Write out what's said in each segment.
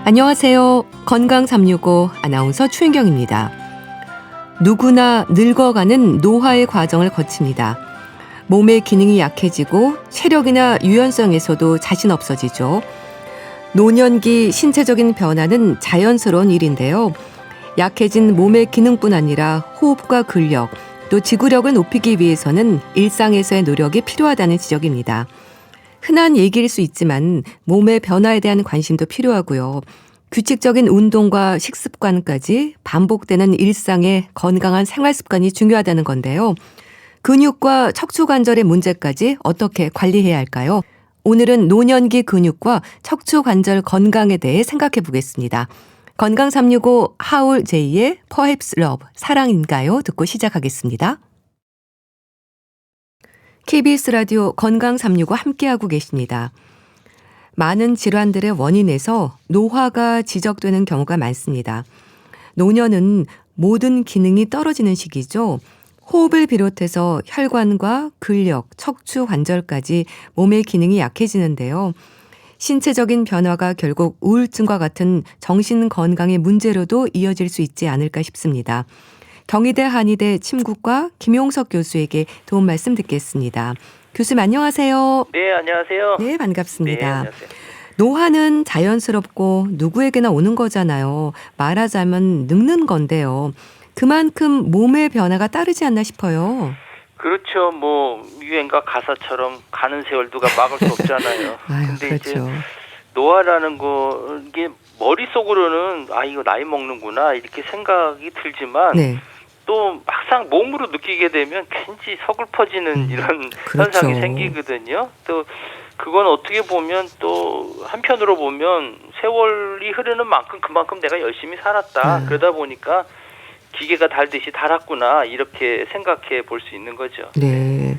안녕하세요. 건강 365 아나운서 추인경입니다. 누구나 늙어가는 노화의 과정을 거칩니다. 몸의 기능이 약해지고 체력이나 유연성에서도 자신 없어지죠. 노년기 신체적인 변화는 자연스러운 일인데요. 약해진 몸의 기능뿐 아니라 호흡과 근력, 또 지구력을 높이기 위해서는 일상에서의 노력이 필요하다는 지적입니다. 흔한 얘기일 수 있지만 몸의 변화에 대한 관심도 필요하고요. 규칙적인 운동과 식습관까지 반복되는 일상의 건강한 생활 습관이 중요하다는 건데요. 근육과 척추관절의 문제까지 어떻게 관리해야 할까요? 오늘은 노년기 근육과 척추관절 건강에 대해 생각해 보겠습니다. 건강 365 하울 제이의 Perhaps Love, 사랑인가요? 듣고 시작하겠습니다. KBS 라디오 건강 365 함께하고 계십니다. 많은 질환들의 원인에서 노화가 지적되는 경우가 많습니다. 노년은 모든 기능이 떨어지는 시기죠. 호흡을 비롯해서 혈관과 근력, 척추 관절까지 몸의 기능이 약해지는데요. 신체적인 변화가 결국 우울증과 같은 정신 건강의 문제로도 이어질 수 있지 않을까 싶습니다. 경희대 한의대 침구과 김용석 교수에게 도움 말씀 듣겠습니다. 교수님 안녕하세요. 네, 안녕하세요. 네, 반갑습니다. 네, 안녕하세요. 노화는 자연스럽고 누구에게나 오는 거잖아요. 말하자면 늙는 건데요. 그만큼 몸의 변화가 따르지 않나 싶어요. 그렇죠. 뭐 유행가 가사처럼 가는 세월 누가 막을 수 없잖아요. 아유, 근데 그렇죠. 이제 노화라는 거 이게 머릿속으로는 이거 나이 먹는구나 이렇게 생각이 들지만 네, 또 막상 몸으로 느끼게 되면 괜히 서글퍼지는 이런 그렇죠. 현상이 생기거든요. 또 그건 어떻게 보면 또 한편으로 보면 세월이 흐르는 만큼 그만큼 내가 열심히 살았다. 그러다 보니까 기계가 달듯이 달았구나 이렇게 생각해 볼 수 있는 거죠. 네.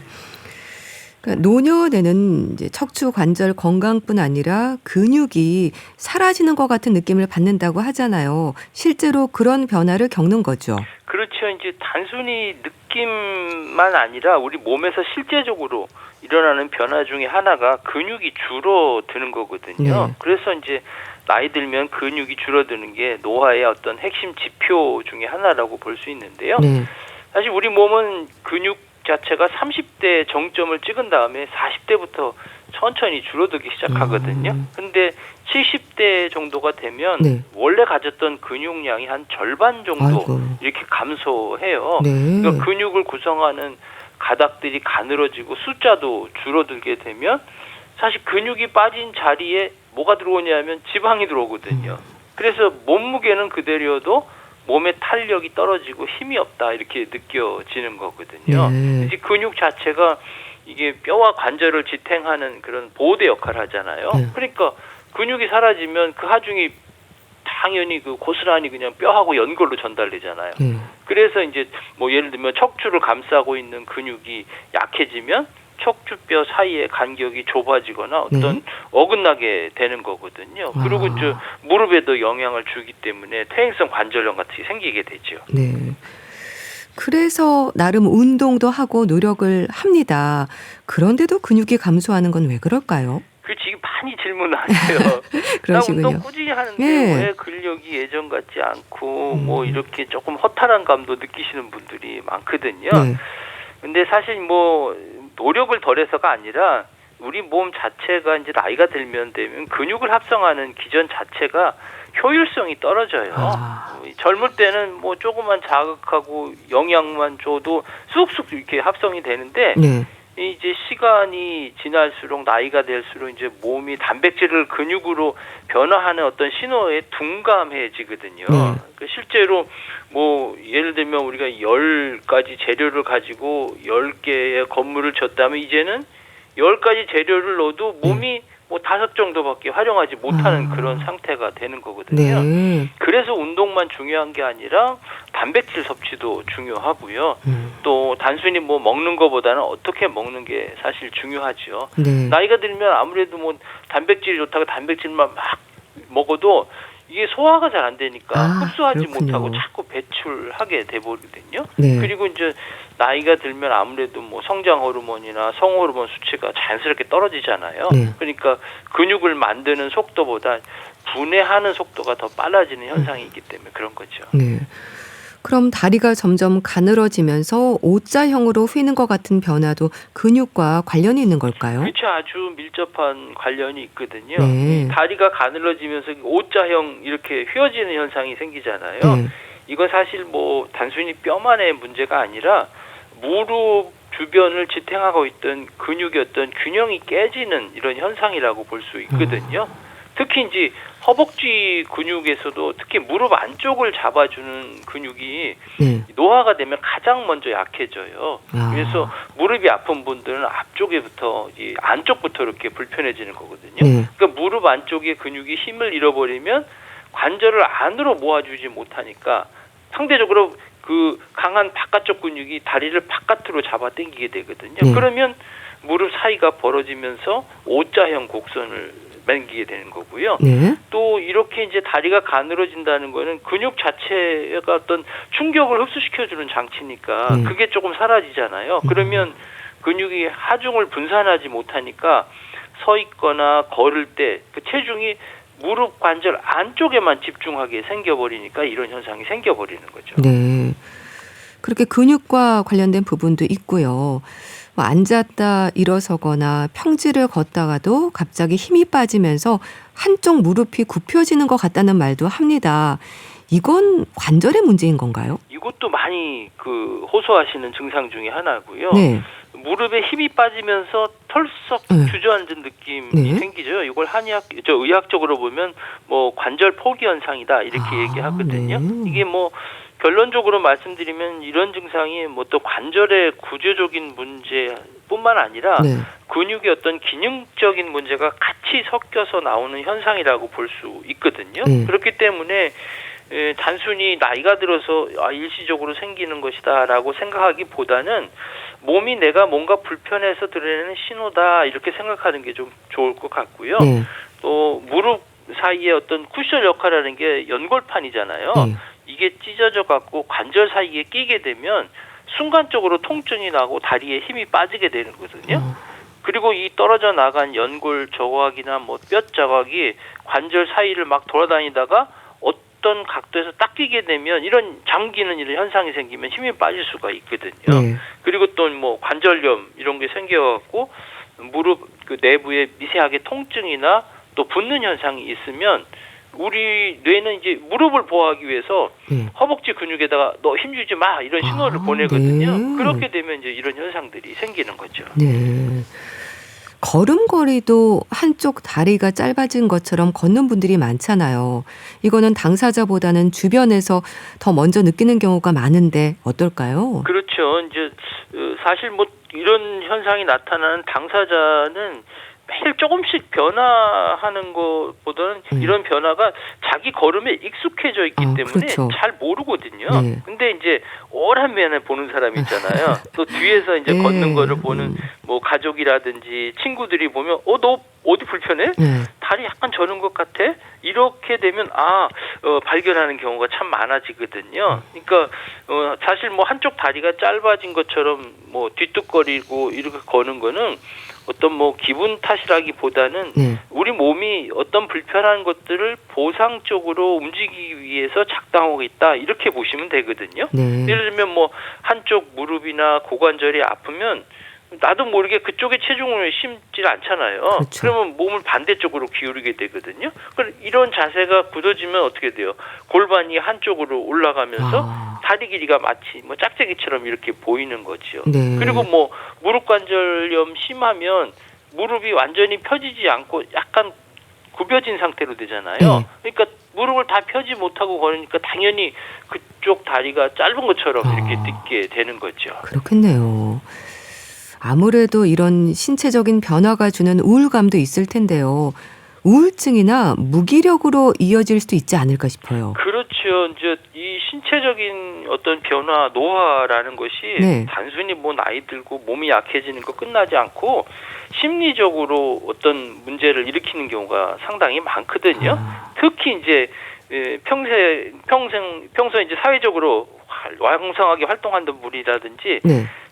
그러니까 노년에는 이제 척추 관절 건강뿐 아니라 근육이 사라지는 것 같은 느낌을 받는다고 하잖아요. 실제로 그런 변화를 겪는 거죠. 그렇죠. 이제 단순히 느낌만 아니라 우리 몸에서 실제적으로 일어나는 변화 중에 하나가 근육이 줄어드는 거거든요. 네. 그래서 이제 나이 들면 근육이 줄어드는 게 노화의 어떤 핵심 지표 중에 하나라고 볼 수 있는데요. 네. 사실 우리 몸은 근육 자체가 30대 정점을 찍은 다음에 40대부터 천천히 줄어들기 시작하거든요. 근데 70대 정도가 되면 네. 원래 가졌던 근육량이 한 절반 정도 아이고. 이렇게 감소해요. 네. 그러니까 근육을 구성하는 가닥들이 가늘어지고 숫자도 줄어들게 되면 사실 근육이 빠진 자리에 뭐가 들어오냐면 지방이 들어오거든요. 그래서 몸무게는 그대로여도 몸의 탄력이 떨어지고 힘이 없다 이렇게 느껴지는 거거든요. 네. 이제 근육 자체가 이게 뼈와 관절을 지탱하는 그런 보호대 역할을 하잖아요. 네. 그러니까 근육이 사라지면 그 하중이 당연히 그 고스란히 그냥 뼈하고 연골로 전달되잖아요. 네. 그래서 이제 뭐 예를 들면 척추를 감싸고 있는 근육이 약해지면 척추뼈 사이의 간격이 좁아지거나 어떤 어긋나게 되는 거거든요. 그리고 이제 무릎에도 영향을 주기 때문에 퇴행성 관절염 같은 게 생기게 되죠. 네. 그래서 나름 운동도 하고 노력을 합니다. 그런데도 근육이 감소하는 건 왜 그럴까요? 그 지금 많이 질문하세요. 나 그러시군요. 운동 꾸준히 하는데 네. 왜 근력이 예전 같지 않고 뭐 이렇게 조금 허탈한 감도 느끼시는 분들이 많거든요. 네. 근데 사실 뭐 노력을 덜해서가 아니라 우리 몸 자체가 이제 나이가 되면 근육을 합성하는 기전 자체가 효율성이 떨어져요. 젊을 때는 뭐 조금만 자극하고 영양만 줘도 쑥쑥 이렇게 합성이 되는데 네. 이제 시간이 지날수록 나이가 될수록 이제 몸이 단백질을 근육으로 변화하는 어떤 신호에 둔감해지거든요. 그 실제로 뭐 예를 들면 우리가 10가지 재료를 가지고 10개의 건물을 졌다면 이제는 10가지 재료를 넣어도 몸이 뭐 5 정도밖에 활용하지 못하는 그런 상태가 되는 거거든요. 네. 그래서 운동만 중요한 게 아니라 단백질 섭취도 중요하고요. 또 단순히 뭐 먹는 것보다는 어떻게 먹는 게 사실 중요하죠. 네. 나이가 들면 아무래도 뭐 단백질이 좋다고 단백질만 막 먹어도 이게 소화가 잘 안 되니까 흡수하지 그렇군요. 못하고 자꾸 배출하게 돼버리거든요. 네. 그리고 이제 나이가 들면 아무래도 뭐 성장 호르몬이나 성호르몬 수치가 자연스럽게 떨어지잖아요. 네. 그러니까 근육을 만드는 속도보다 분해하는 속도가 더 빨라지는 현상이 있기 때문에 그런 거죠. 네. 그럼 다리가 점점 가늘어지면서 O자형으로 휘는 것 같은 변화도 근육과 관련이 있는 걸까요? 그렇죠. 아주 밀접한 관련이 있거든요. 네. 다리가 가늘어지면서 O자형 이렇게 휘어지는 현상이 생기잖아요. 네. 이건 사실 뭐 단순히 뼈만의 문제가 아니라 무릎 주변을 지탱하고 있던 근육의 어떤 균형이 깨지는 이런 현상이라고 볼 수 있거든요. 특히 이제 허벅지 근육에서도 특히 무릎 안쪽을 잡아주는 근육이 네. 노화가 되면 가장 먼저 약해져요. 아. 그래서 무릎이 아픈 분들은 앞쪽에부터 이 안쪽부터 이렇게 불편해지는 거거든요. 네. 그러니까 무릎 안쪽의 근육이 힘을 잃어버리면 관절을 안으로 모아주지 못하니까 상대적으로 그 강한 바깥쪽 근육이 다리를 바깥으로 잡아 당기게 되거든요. 네. 그러면 무릎 사이가 벌어지면서 O자형 곡선을 맹기게 되는 거고요. 네. 또 이렇게 이제 다리가 가늘어진다는 거는 근육 자체가 어떤 충격을 흡수시켜주는 장치니까 그게 조금 사라지잖아요. 그러면 근육이 하중을 분산하지 못하니까 서 있거나 걸을 때 그 체중이 무릎 관절 안쪽에만 집중하게 생겨버리니까 이런 현상이 생겨버리는 거죠. 네. 그렇게 근육과 관련된 부분도 있고요. 뭐 앉았다 일어서거나 평지를 걷다가도 갑자기 힘이 빠지면서 한쪽 무릎이 굽혀지는 것 같다는 말도 합니다. 이건 관절의 문제인 건가요? 이것도 많이 그 호소하시는 증상 중에 하나고요. 네. 무릎에 힘이 빠지면서 털썩 주저앉은 느낌이 네. 생기죠. 이걸 의학적으로 보면 뭐 관절 포기 현상이다 이렇게 얘기하거든요. 네. 이게 뭐 결론적으로 말씀드리면 이런 증상이 뭐 또 관절의 구조적인 문제뿐만 아니라 네. 근육의 어떤 기능적인 문제가 같이 섞여서 나오는 현상이라고 볼 수 있거든요. 네. 그렇기 때문에 단순히 나이가 들어서 일시적으로 생기는 것이다라고 생각하기보다는 몸이 내가 뭔가 불편해서 드러내는 신호다 이렇게 생각하는 게 좀 좋을 것 같고요. 네. 또 무릎 사이에 어떤 쿠션 역할이라는 게 연골판이잖아요. 네. 이게 찢어져 갖고 관절 사이에 끼게 되면 순간적으로 통증이 나고 다리에 힘이 빠지게 되는 거거든요. 그리고 이 떨어져 나간 연골 조각이나 뭐 뼈 자각이 관절 사이를 막 돌아다니다가 어떤 각도에서 딱 끼게 되면 이런 잠기는 이런 현상이 생기면 힘이 빠질 수가 있거든요. 네. 그리고 또 뭐 관절염 이런 게 생겨갖고 무릎 그 내부에 미세하게 통증이나 또 붓는 현상이 있으면 우리 뇌는 이제 무릎을 보호하기 위해서 허벅지 근육에다가 너 힘주지 마 이런 신호를 보내거든요. 네. 그렇게 되면 이제 이런 현상들이 생기는 거죠. 네. 걸음걸이도 한쪽 다리가 짧아진 것처럼 걷는 분들이 많잖아요. 이거는 당사자보다는 주변에서 더 먼저 느끼는 경우가 많은데 어떨까요? 그렇죠. 이제 사실 뭐 이런 현상이 나타나는 당사자는 매일 조금씩 변화하는 것보다는 이런 변화가 자기 걸음에 익숙해져 있기 때문에 그렇죠. 잘 모르거든요. 네. 근데 이제 오랜만에 보는 사람이 있잖아요. 또 뒤에서 이제 네. 걷는 거를 보는 뭐 가족이라든지 친구들이 보면 너 어디 불편해? 네. 다리 약간 저는 것 같아? 이렇게 되면 발견하는 경우가 참 많아지거든요. 그러니까 사실 뭐 한쪽 다리가 짧아진 것처럼 뭐 뒤뚝거리고 이렇게 거는 거는 어떤 뭐 기분 탓이라기보다는 우리 몸이 어떤 불편한 것들을 보상적으로 움직이기 위해서 작동하고 있다 이렇게 보시면 되거든요. 네. 예를 들면 뭐 한쪽 무릎이나 고관절이 아프면 나도 모르게 그쪽에 체중을 심지 않잖아요. 그렇죠. 그러면 몸을 반대쪽으로 기울이게 되거든요. 그럼 이런 자세가 굳어지면 어떻게 돼요? 골반이 한쪽으로 올라가면서 다리 길이가 마치 뭐 짝짝이처럼 이렇게 보이는 거죠. 네. 그리고 뭐 무릎 관절염 심하면 무릎이 완전히 펴지지 않고 약간 굽혀진 상태로 되잖아요. 그러니까 무릎을 다 펴지 못하고 걸으니까 당연히 그쪽 다리가 짧은 것처럼 이렇게 듣게 되는 거죠. 그렇겠네요. 아무래도 이런 신체적인 변화가 주는 우울감도 있을 텐데요. 우울증이나 무기력으로 이어질 수도 있지 않을까 싶어요. 그렇죠. 이제 이 신체적인 어떤 변화, 노화라는 것이 단순히 뭐 나이 들고 몸이 약해지는 거 끝나지 않고 심리적으로 어떤 문제를 일으키는 경우가 상당히 많거든요. 특히 이제 평소에 이제 사회적으로 왕성하게 활동하는 분이라든지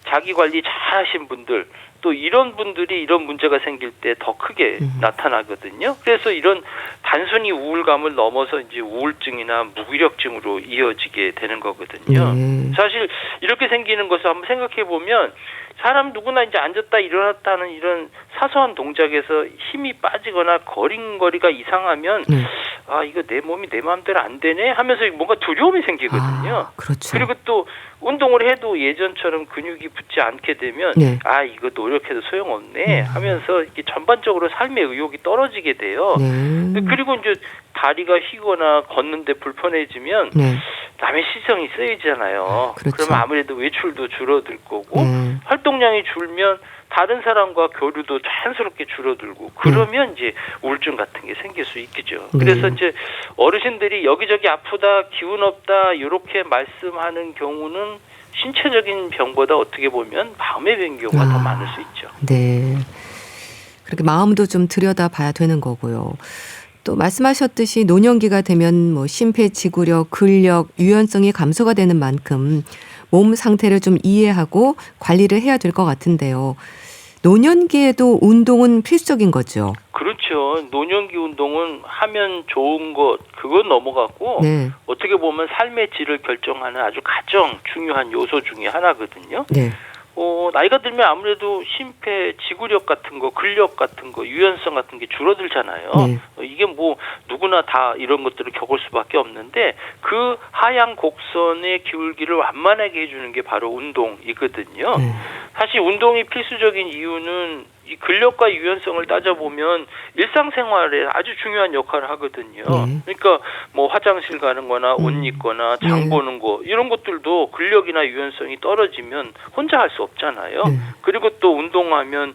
자기 관리 잘하신 분들 또 이런 분들이 이런 문제가 생길 때 더 크게 나타나거든요. 그래서 이런 단순히 우울감을 넘어서 이제 우울증이나 무기력증으로 이어지게 되는 거거든요. 사실 이렇게 생기는 것을 한번 생각해 보면 사람 누구나 이제 앉았다 일어났다는 이런 사소한 동작에서 힘이 빠지거나 걸음걸이가 이상하면 아, 이거 내 몸이 내 마음대로 안 되네 하면서 뭔가 두려움이 생기거든요. 그렇죠. 그리고 또 운동을 해도 예전처럼 근육이 붙지 않게 되면 아, 이거 노력해도 소용없네 하면서 이렇게 전반적으로 삶의 의욕이 떨어지게 돼요. 그리고 이제 다리가 휘거나 걷는데 불편해지면 남의 시선이 쓰이잖아요. 그렇죠. 그러면 아무래도 외출도 줄어들 거고 활동량이 줄면 다른 사람과 교류도 자연스럽게 줄어들고 그러면 이제 우울증 같은 게 생길 수 있겠죠. 그래서 이제 어르신들이 여기저기 아프다, 기운 없다 이렇게 말씀하는 경우는 신체적인 병보다 어떻게 보면 마음의 병 경우가 더 많을 수 있죠. 네. 그렇게 마음도 좀 들여다봐야 되는 거고요. 또 말씀하셨듯이 노년기가 되면 뭐 심폐지구력, 근력, 유연성이 감소가 되는 만큼 몸 상태를 좀 이해하고 관리를 해야 될 것 같은데요. 노년기에도 운동은 필수적인 거죠. 그렇죠. 노년기 운동은 하면 좋은 것 그건 넘어갔고 어떻게 보면 삶의 질을 결정하는 아주 가장 중요한 요소 중에 하나거든요. 나이가 들면 아무래도 심폐지구력 같은 거, 근력 같은 거, 유연성 같은 게 줄어들잖아요. 이게 뭐 누구나 다 이런 것들을 겪을 수밖에 없는데 그 하향 곡선의 기울기를 완만하게 해주는 게 바로 운동이거든요. 사실 운동이 필수적인 이유는 이 근력과 유연성을 따져보면 일상생활에 아주 중요한 역할을 하거든요. 그러니까 뭐 화장실 가는 거나 옷 입거나 장 보는 거 이런 것들도 근력이나 유연성이 떨어지면 혼자 할 수 없잖아요. 그리고 또 운동하면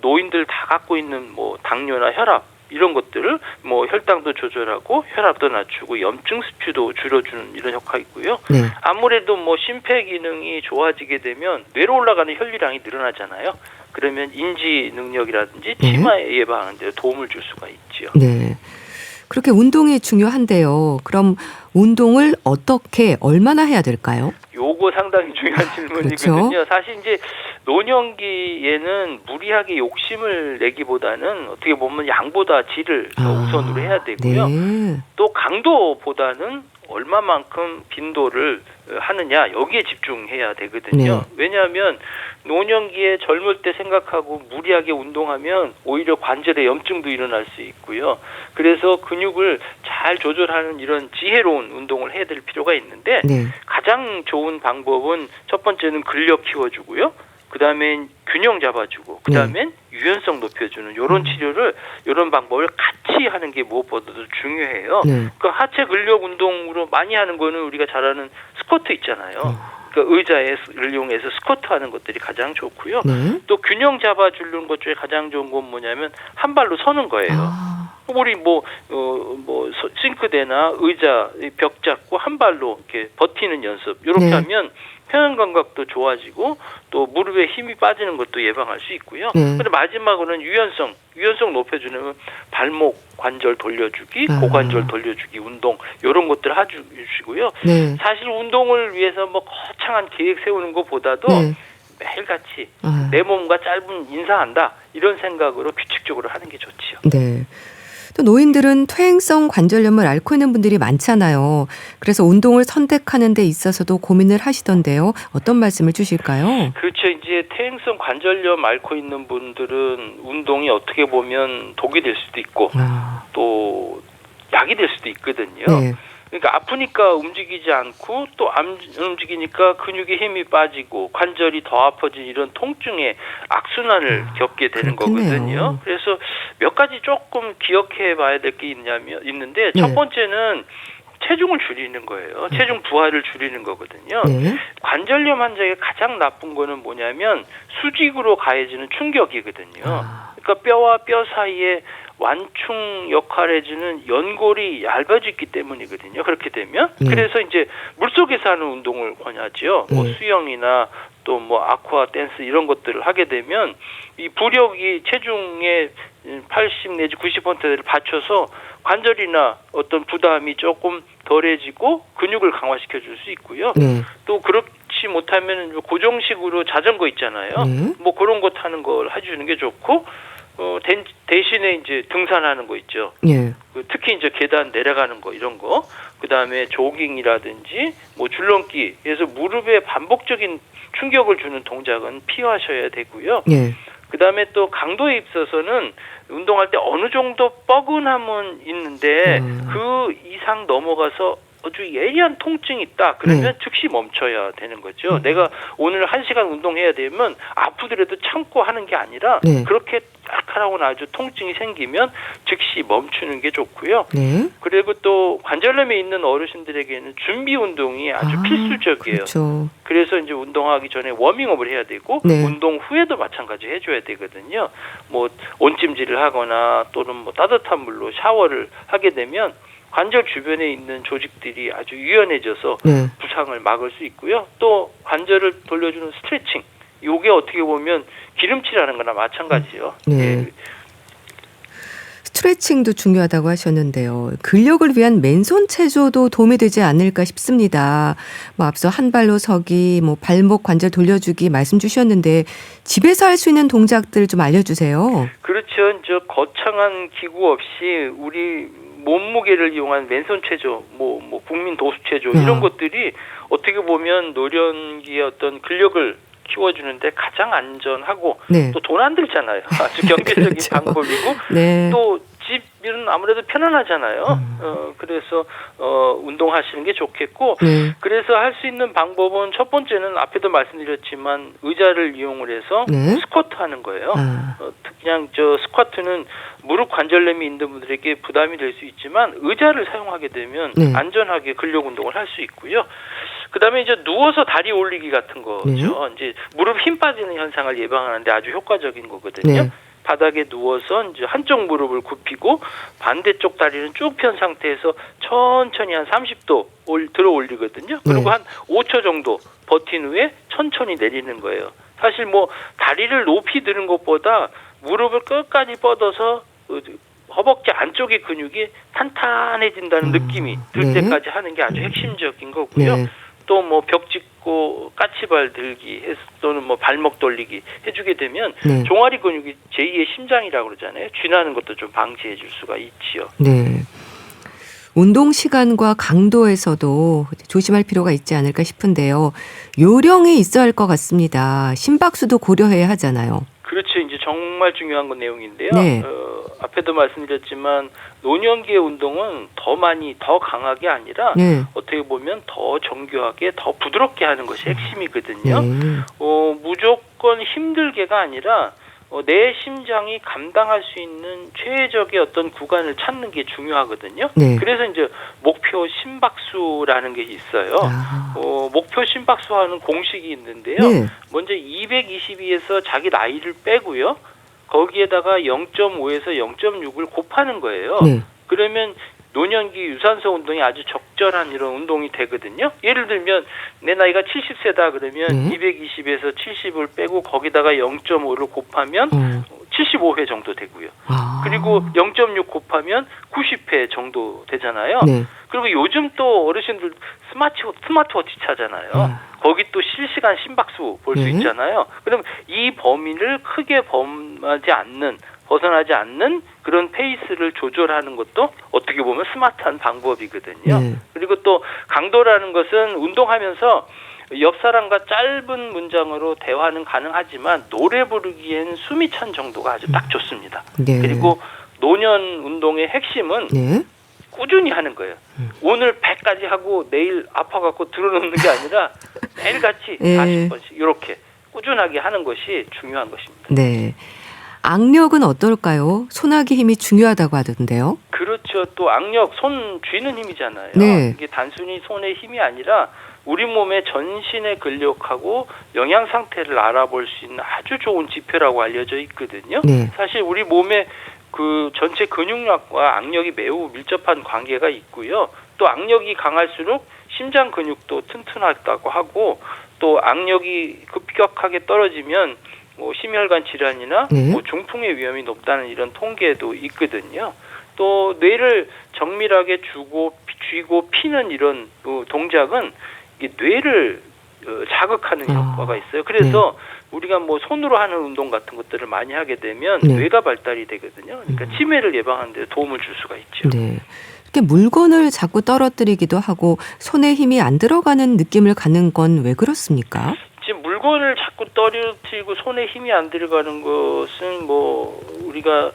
노인들 다 갖고 있는 뭐 당뇨나 혈압 이런 것들을 뭐 혈당도 조절하고 혈압도 낮추고 염증 수치도 줄여주는 이런 효과가 있고요. 아무래도 뭐 심폐 기능이 좋아지게 되면 뇌로 올라가는 혈류량이 늘어나잖아요. 그러면 인지 능력이라든지 치매 예방하는 데 도움을 줄 수가 있죠. 그렇게 운동이 중요한데요. 그럼 운동을 어떻게 얼마나 해야 될까요? 요거 상당히 중요한 질문이거든요. 그렇죠? 사실 이제 노년기에는 무리하게 욕심을 내기보다는 어떻게 보면 양보다 질을 더 우선으로 해야 되고요. 또 강도보다는 얼마만큼 빈도를 하느냐 여기에 집중해야 되거든요. 왜냐하면 노년기에 젊을 때 생각하고 무리하게 운동하면 오히려 관절에 염증도 일어날 수 있고요. 그래서 근육을 잘 조절하는 이런 지혜로운 운동을 해야 될 필요가 있는데 가장 좋은 방법은 첫 번째는 근력 키워주고요. 그 다음엔 균형 잡아주고 그 다음엔 유연성 높여주는 이런 치료를 이런 방법을 같이 하는 게 무엇보다도 중요해요. 그러니까 하체 근력 운동으로 많이 하는 거는 우리가 잘 아는 스쿼트 있잖아요. 그러니까 의자를 이용해서 스쿼트 하는 것들이 가장 좋고요. 또 균형 잡아주는 것 중에 가장 좋은 건 뭐냐면 한 발로 서는 거예요. 우리 싱크대나 의자 벽 잡고 한 발로 이렇게 버티는 연습 이렇게 하면 평형 감각도 좋아지고 또 무릎에 힘이 빠지는 것도 예방할 수 있고요. 그리고 마지막으로는 유연성 높여주는 발목 관절 돌려주기, 고관절 돌려주기 운동 이런 것들 해주시고요. 사실 운동을 위해서 뭐 거창한 계획 세우는 것보다도 매일같이 내 몸과 짧은 인사한다 이런 생각으로 규칙적으로 하는 게 좋지요. 또 노인들은 퇴행성 관절염을 앓고 있는 분들이 많잖아요. 그래서 운동을 선택하는 데 있어서도 고민을 하시던데요. 어떤 말씀을 주실까요? 그렇죠. 이제 퇴행성 관절염 앓고 있는 분들은 운동이 어떻게 보면 독이 될 수도 있고 또 약이 될 수도 있거든요. 그러니까 아프니까 움직이지 않고 또 안 움직이니까 근육에 힘이 빠지고 관절이 더 아파진 이런 통증의 악순환을 겪게 되는 거거든요. 그래서 몇 가지 조금 기억해 봐야 될 게 있는데 첫 번째는 체중을 줄이는 거예요. 체중 부하를 줄이는 거거든요. 관절염 환자에게 가장 나쁜 거는 뭐냐면 수직으로 가해지는 충격이거든요. 그러니까 뼈와 뼈 사이에 완충 역할을 해주는 연골이 얇아지기 때문이거든요. 그렇게 되면 그래서 이제 물속에서 하는 운동을 권하죠. 뭐 수영이나 또 뭐 아쿠아 댄스 이런 것들을 하게 되면 이 부력이 체중의 80 내지 90%를 받쳐서 관절이나 어떤 부담이 조금 덜해지고 근육을 강화시켜 줄 수 있고요. 또 그렇지 혹시 못하면 고정식으로 자전거 있잖아요. 네. 뭐 그런 거 타는 걸 해주는 게 좋고, 대신에 이제 등산하는 거 있죠. 예. 특히 이제 계단 내려가는 거 이런 거, 그 다음에 조깅이라든지 뭐 줄넘기에서 무릎에 반복적인 충격을 주는 동작은 피하셔야 되고요. 예. 그 다음에 또 강도에 있어서는 운동할 때 어느 정도 뻐근함은 있는데 그 이상 넘어가서 아주 예리한 통증이 있다. 그러면 즉시 멈춰야 되는 거죠. 내가 오늘 1시간 운동해야 되면 아프더라도 참고 하는 게 아니라 그렇게 날카로운 아주 통증이 생기면 즉시 멈추는 게 좋고요. 그리고 또 관절염에 있는 어르신들에게는 준비 운동이 아주 필수적이에요. 그렇죠. 그래서 이제 운동하기 전에 워밍업을 해야 되고 운동 후에도 마찬가지 해줘야 되거든요. 뭐 온찜질을 하거나 또는 뭐 따뜻한 물로 샤워를 하게 되면 관절 주변에 있는 조직들이 아주 유연해져서 부상을 막을 수 있고요. 또 관절을 돌려주는 스트레칭, 요게 어떻게 보면 기름칠하는 거나 마찬가지예요. 네. 스트레칭도 중요하다고 하셨는데요. 근력을 위한 맨손 체조도 도움이 되지 않을까 싶습니다. 뭐 앞서 한 발로 서기, 뭐 발목 관절 돌려주기 말씀 주셨는데 집에서 할 수 있는 동작들 좀 알려주세요. 그렇죠. 저 거창한 기구 없이 우리 몸무게를 이용한 맨손 체조, 뭐 국민 도수 체조 이런 것들이 어떻게 보면 노련기의 어떤 근력을 키워주는데 가장 안전하고 또 돈 안 들잖아요. 아주 경제적인 그렇죠. 방법이고 또 집은 아무래도 편안하잖아요. 그래서 운동하시는 게 좋겠고 그래서 할 수 있는 방법은 첫 번째는 앞에도 말씀드렸지만 의자를 이용을 해서 스쿼트 하는 거예요. 그냥 저 스쿼트는 무릎 관절염이 있는 분들에게 부담이 될 수 있지만 의자를 사용하게 되면 안전하게 근력 운동을 할 수 있고요. 그다음에 이제 누워서 다리 올리기 같은 거죠. 이제 무릎 힘 빠지는 현상을 예방하는데 아주 효과적인 거거든요. 바닥에 누워서 이제 한쪽 무릎을 굽히고 반대쪽 다리는 쭉 편 상태에서 천천히 한 30도 들어 올리거든요. 그리고 한 5초 정도 버틴 후에 천천히 내리는 거예요. 사실 뭐 다리를 높이 드는 것보다 무릎을 끝까지 뻗어서 허벅지 안쪽의 근육이 탄탄해진다는 느낌이 들 때까지 하는 게 아주 핵심적인 거고요. 또 뭐 벽 짚고 까치발 들기 또는 뭐 발목 돌리기 해주게 되면 종아리 근육이 제2의 심장이라고 그러잖아요. 쥐나는 것도 좀 방지해 줄 수가 있지요. 운동 시간과 강도에서도 조심할 필요가 있지 않을까 싶은데요. 요령이 있어야 할 것 같습니다. 심박수도 고려해야 하잖아요. 그렇죠. 이제 정말 중요한 건 내용인데요. 앞에도 말씀드렸지만 노년기의 운동은 더 강하게 아니라 어떻게 보면 더 정교하게 더 부드럽게 하는 것이 핵심이거든요. 무조건 힘들게가 아니라 내 심장이 감당할 수 있는 최적의 어떤 구간을 찾는 게 중요하거든요. 그래서 이제 목표 심박수라는 게 있어요. 목표 심박수하는 공식이 있는데요. 먼저 222에서 자기 나이를 빼고요. 거기에다가 0.5에서 0.6을 곱하는 거예요. 그러면 노년기 유산소 운동이 아주 적절한 이런 운동이 되거든요. 예를 들면 내 나이가 70세다 그러면 220에서 70을 빼고 거기다가 0.5를 곱하면 75회 정도 되고요. 그리고 0.6 곱하면 90회 정도 되잖아요. 그리고 요즘 또 어르신들 스마트워치 차잖아요. 거기 또 실시간 심박수 볼 수 있잖아요. 그럼 이 범위를 크게 벗어나지 않는 그런 페이스를 조절하는 것도 어떻게 보면 스마트한 방법이거든요. 그리고 또 강도라는 것은 운동하면서 옆 사람과 짧은 문장으로 대화는 가능하지만 노래 부르기엔 숨이 찬 정도가 아주 딱 좋습니다. 그리고 노년 운동의 핵심은 꾸준히 하는 거예요. 오늘 100까지 하고 내일 아파갖고 들어놓는 게 아니라 매일같이 40번씩 이렇게 꾸준하게 하는 것이 중요한 것입니다. 악력은 어떨까요? 손아귀 힘이 중요하다고 하던데요. 그렇죠. 또 악력, 손 쥐는 힘이잖아요. 이게 단순히 손의 힘이 아니라 우리 몸의 전신의 근력하고 영양 상태를 알아볼 수 있는 아주 좋은 지표라고 알려져 있거든요. 사실 우리 몸의 그 전체 근육량과 악력이 매우 밀접한 관계가 있고요. 또 악력이 강할수록 심장 근육도 튼튼하다고 하고 또 악력이 급격하게 떨어지면 뭐 심혈관 질환이나 뭐 중풍의 위험이 높다는 이런 통계도 있거든요. 또 뇌를 정밀하게 쥐고 피는 이런 동작은 이게 뇌를 자극하는 효과가 있어요. 그래서 우리가 뭐 손으로 하는 운동 같은 것들을 많이 하게 되면 뇌가 발달이 되거든요. 그러니까 치매를 예방하는 데 도움을 줄 수가 있죠. 네. 이렇게 물건을 자꾸 떨어뜨리기도 하고 손에 힘이 안 들어가는 느낌을 갖는 건 왜 그렇습니까? 지금 물건을 자꾸 떨어뜨리고 손에 힘이 안 들어가는 것은 뭐 우리가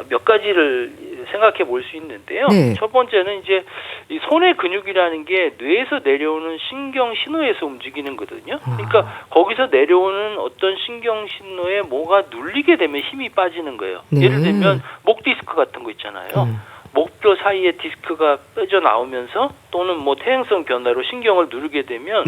몇 가지를 생각해 볼 수 있는데요. 첫 번째는 이제 이 손의 근육이라는 게 뇌에서 내려오는 신경 신호에서 움직이는 거거든요. 그러니까 거기서 내려오는 어떤 신경 신호에 뭐가 눌리게 되면 힘이 빠지는 거예요. 예를 들면 목 디스크 같은 거 있잖아요. 목뼈 사이에 디스크가 빠져나오면서 또는 뭐 퇴행성 변화로 신경을 누르게 되면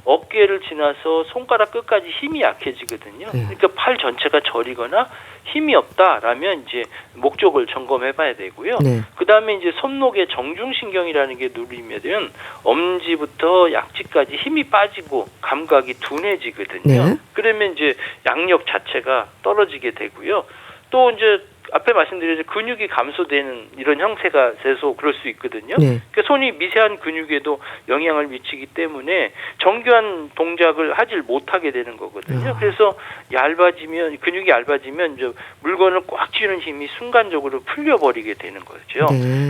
어깨를 지나서 손가락 끝까지 힘이 약해지거든요. 그러니까 팔 전체가 저리거나 힘이 없다라면 이제 목 쪽을 점검해 봐야 되고요. 그다음에 이제 손목의 정중신경이라는 게 누리면 엄지부터 약지까지 힘이 빠지고 감각이 둔해지거든요. 그러면 이제 양력 자체가 떨어지게 되고요. 또 이제 앞에 말씀드린 근육이 감소되는 이런 형태가 돼서 그럴 수 있거든요. 그러니까 손이 미세한 근육에도 영향을 미치기 때문에 정교한 동작을 하질 못하게 되는 거거든요. 그래서 얇아지면 근육이 얇아지면 이제 물건을 꽉 쥐는 힘이 순간적으로 풀려버리게 되는 거죠.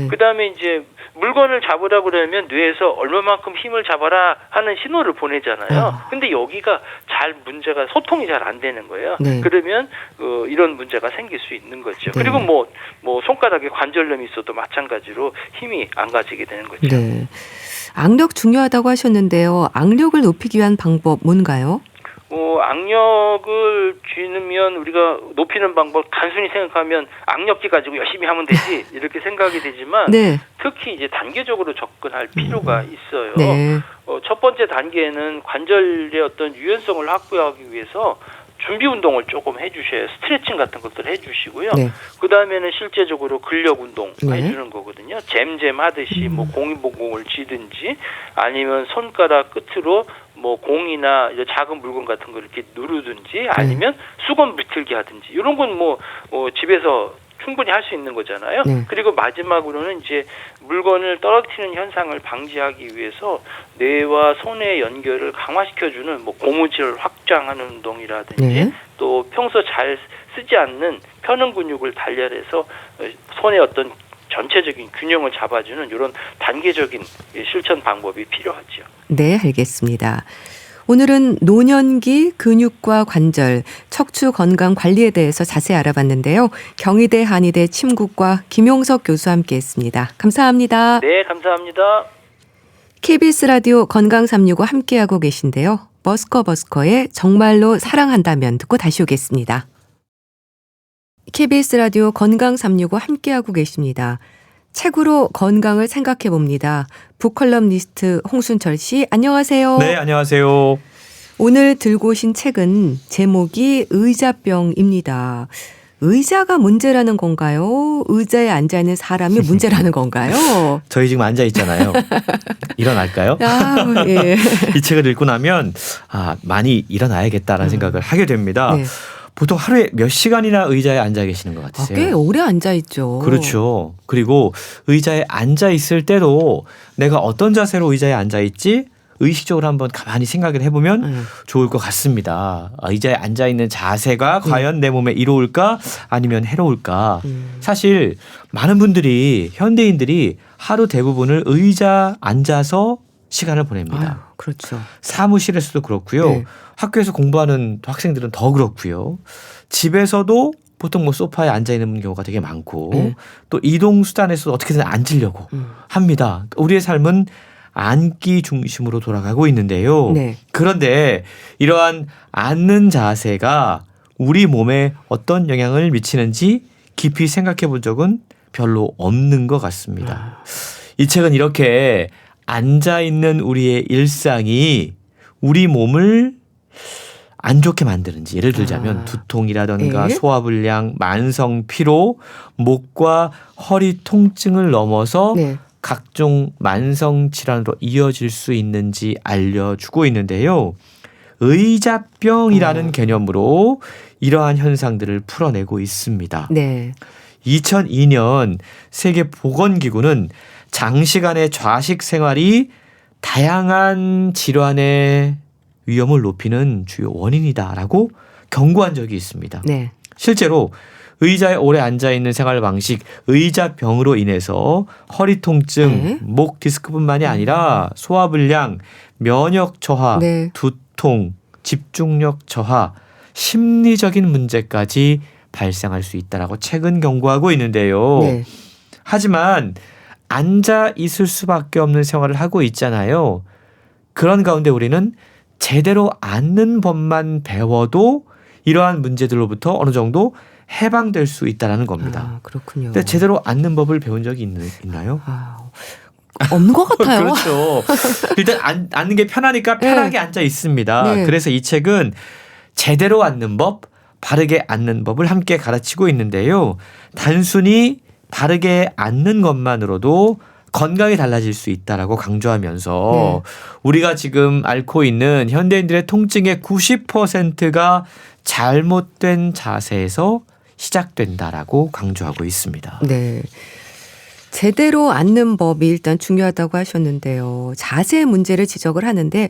그다음에 이제 물건을 잡으라 그러면 뇌에서 얼마만큼 힘을 잡아라 하는 신호를 보내잖아요. 근데 여기가 문제가 소통이 잘 안 되는 거예요. 그러면 이런 문제가 생길 수 있는 거죠. 그리고 뭐 손가락에 관절염이 있어도 마찬가지로 힘이 안 가지게 되는 거죠. 악력 중요하다고 하셨는데요. 악력을 높이기 위한 방법 뭔가요? 악력을 쥐면 우리가 높이는 방법 단순히 생각하면 악력기 가지고 열심히 하면 되지 이렇게 생각이 되지만 특히 이제 단계적으로 접근할 필요가 있어요. 첫 번째 단계는 관절의 어떤 유연성을 확보하기 위해서 준비 운동을 조금 해주셔야 스트레칭 같은 것들 해주시고요. 그 다음에는 실제적으로 근력 운동 해주는 거거든요. 잼잼 하듯이 뭐 공을 쥐든지 아니면 손가락 끝으로 뭐 공이나 작은 물건 같은 걸 이렇게 누르든지 아니면 수건 비틀기 하든지 이런 건 뭐 집에서 충분히 할 수 있는 거잖아요. 그리고 마지막으로는 이제 물건을 떨어뜨리는 현상을 방지하기 위해서 뇌와 손의 연결을 강화시켜주는 뭐 고무줄 확장하는 운동이라든지 또 평소 잘 쓰지 않는 편은 근육을 단련해서 손의 어떤 전체적인 균형을 잡아주는 이런 단계적인 실천 방법이 필요하죠. 네, 알겠습니다. 오늘은 노년기 근육과 관절, 척추 건강 관리에 대해서 자세히 알아봤는데요. 경희대 한의대 침구과 김용석 교수와 함께했습니다. 감사합니다. 네, 감사합니다. KBS 라디오 건강 365 함께하고 계신데요. 버스커의 정말로 사랑한다면 듣고 다시 오겠습니다. KBS 라디오 건강 365 함께하고 계십니다. 책으로 건강을 생각해 봅니다. 북컬럼니스트 홍순철 씨, 안녕하세요. 네, 안녕하세요. 오늘 들고 오신 책은 제목이 의자병입니다. 의자가 문제라는 건가요? 의자에 앉아있는 사람이 문제라는 건가요? 저희 지금 앉아 있잖아요. 일어날까요? 예. 이 책을 읽고 나면 많이 일어나야겠다라는 생각을 하게 됩니다. 보통 하루에 몇 시간이나 의자에 앉아 계시는 것 같으세요? 꽤 오래 앉아 있죠. 그렇죠. 그리고 의자에 앉아 있을 때도 내가 어떤 자세로 의자에 앉아 있지? 의식적으로 한번 가만히 생각을 해보면 좋을 것 같습니다. 의자에 앉아 있는 자세가 과연 내 몸에 이로울까 아니면 해로울까? 사실 많은 분들이 현대인들이 하루 대부분을 의자 앉아서 시간을 보냅니다. 그렇죠. 사무실에서도 그렇고요. 학교에서 공부하는 학생들은 더 그렇고요. 집에서도 보통 뭐 소파에 앉아 있는 경우가 되게 많고 또 이동 수단에서 어떻게든 앉으려고 합니다. 우리의 삶은 앉기 중심으로 돌아가고 있는데요. 그런데 이러한 앉는 자세가 우리 몸에 어떤 영향을 미치는지 깊이 생각해 본 적은 별로 없는 것 같습니다. 이 책은 이렇게 앉아 있는 우리의 일상이 우리 몸을 안 좋게 만드는지, 예를 들자면 두통이라든가 소화불량, 만성 피로, 목과 허리 통증을 넘어서 각종 만성 질환으로 이어질 수 있는지 알려주고 있는데요. 의자병이라는 개념으로 이러한 현상들을 풀어내고 있습니다. 2002년 세계보건기구는 장시간의 좌식 생활이 다양한 질환의 위험을 높이는 주요 원인이다라고 경고한 적이 있습니다. 네. 실제로 의자에 오래 앉아있는 생활 방식, 의자병으로 인해서 허리 통증, 네. 목 디스크뿐만이 아니라 소화불량, 면역 저하, 네. 두통, 집중력 저하, 심리적인 문제까지 발생할 수 있다라고 최근 경고하고 있는데요. 네. 하지만 앉아 있을 수밖에 없는 생활을 하고 있잖아요. 그런 가운데 우리는 제대로 앉는 법만 배워도 이러한 문제들로부터 어느 정도 해방될 수 있다는 겁니다. 아, 그렇군요. 근데 제대로 앉는 법을 배운 적이 있나요? 아, 없는 것 같아요. 그렇죠. 일단 앉는 게 편하니까 편하게 네. 앉아 있습니다. 네. 그래서 이 책은 제대로 앉는 법, 바르게 앉는 법을 함께 가르치고 있는데요. 단순히 바르게 앉는 것만으로도 건강이 달라질 수 있다라고 강조하면서 우리가 지금 앓고 있는 현대인들의 통증의 90%가 잘못된 자세에서 시작된다라고 강조하고 있습니다. 네. 제대로 앉는 법이 일단 중요하다고 하셨는데요. 자세 문제를 지적을 하는데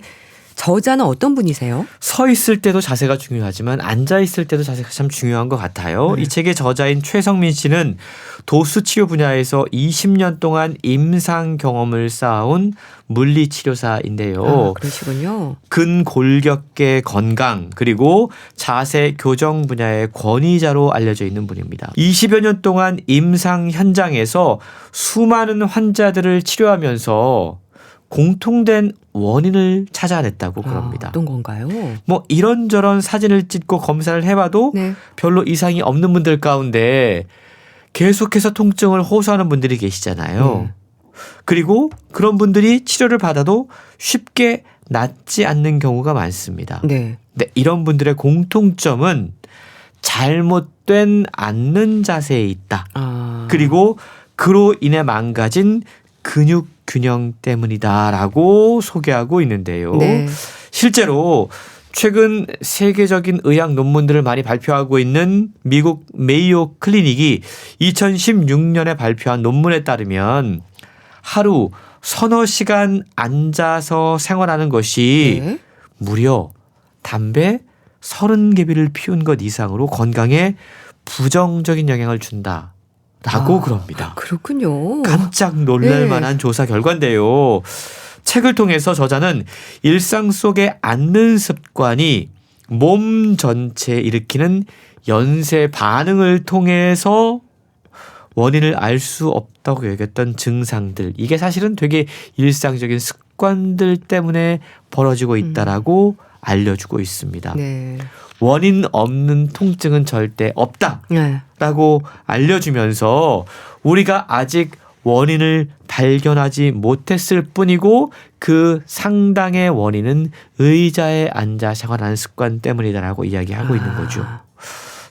저자는 어떤 분이세요? 서 있을 때도 자세가 중요하지만 앉아 있을 때도 자세가 참 중요한 것 같아요. 이 책의 저자인 최성민 씨는 도수 치료 분야에서 20년 동안 임상 경험을 쌓아온 물리치료사인데요. 아, 그러시군요. 근골격계 건강 그리고 자세 교정 분야의 권위자로 알려져 있는 분입니다. 20여 년 동안 임상 현장에서 수많은 환자들을 치료하면서 공통된 원인을 찾아냈다고 그럽니다. 어떤 건가요? 뭐 이런저런 사진을 찍고 검사를 해봐도 네. 별로 이상이 없는 분들 가운데 계속해서 통증을 호소하는 분들이 계시잖아요. 그리고 그런 분들이 치료를 받아도 쉽게 낫지 않는 경우가 많습니다. 네. 근데 이런 분들의 공통점은 잘못된 앉는 자세에 있다. 아. 그리고 그로 인해 망가진 근육 균형 때문이다라고 소개하고 있는데요. 네. 실제로 최근 세계적인 의학 논문들을 많이 발표하고 있는 미국 메이오 클리닉이 2016년에 발표한 논문에 따르면 하루 서너 시간 앉아서 생활하는 것이 네. 무려 담배 30개비를 피운 것 이상으로 건강에 부정적인 영향을 준다. 라고 그럽니다. 그렇군요. 깜짝 놀랄 네. 만한 조사 결과인데요. 책을 통해서 저자는 일상 속에 앉는 습관이 몸 전체에 일으키는 연쇄 반응을 통해서 원인을 알 수 없다고 여겼던 증상들. 이게 사실은 되게 일상적인 습관들 때문에 벌어지고 있다라고 알려주고 있습니다. 네. 원인 없는 통증은 절대 없다라고 네. 알려주면서 우리가 아직 원인을 발견하지 못했을 뿐이고 그 상당의 원인은 의자에 앉아 생활하는 습관 때문이다라고 이야기하고 있는 거죠.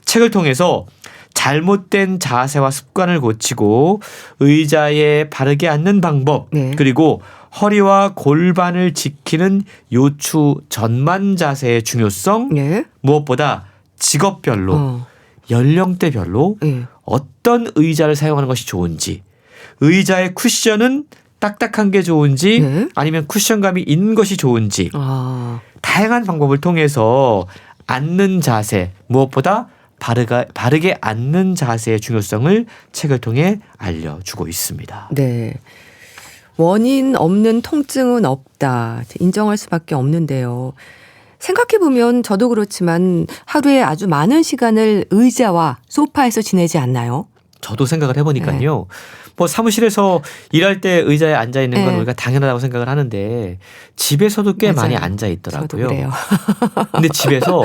책을 통해서 잘못된 자세와 습관을 고치고 의자에 바르게 앉는 방법 네. 그리고 허리와 골반을 지키는 요추 전만 자세의 중요성 네. 무엇보다 직업별로 연령대별로 네. 어떤 의자를 사용하는 것이 좋은지 의자의 쿠션은 딱딱한 게 좋은지 네. 아니면 쿠션감이 있는 것이 좋은지 아. 다양한 방법을 통해서 앉는 자세 무엇보다 바르게 앉는 자세의 중요성을 책을 통해 알려주고 있습니다. 네. 원인 없는 통증은 없다. 인정할 수밖에 없는데요. 생각해보면 저도 그렇지만 하루에 아주 많은 시간을 의자와 소파에서 지내지 않나요? 저도 생각을 해보니까요. 뭐 사무실에서 일할 때 의자에 앉아 있는 건 네. 우리가 당연하다고 생각을 하는데 집에서도 꽤 맞아요. 많이 앉아 저도 있더라고요. 그래요. 근데 집에서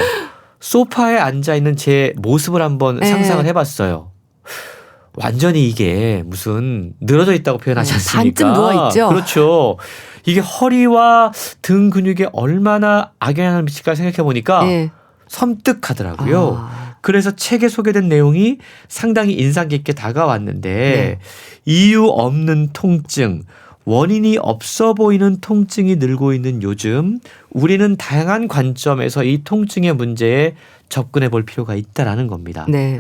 소파에 앉아 있는 제 모습을 한번 네. 상상을 해봤어요. 완전히 이게 무슨 늘어져 있다고 표현하지 않습니까? 반쯤 누워있죠. 그렇죠. 이게 허리와 등 근육에 얼마나 악영향을 미칠까 생각해 보니까 네. 섬뜩하더라고요. 아. 그래서 책에 소개된 내용이 상당히 인상 깊게 다가왔는데 네. 이유 없는 통증, 원인이 없어 보이는 통증이 늘고 있는 요즘 우리는 다양한 관점에서 이 통증의 문제에 접근해 볼 필요가 있다라는 겁니다. 네.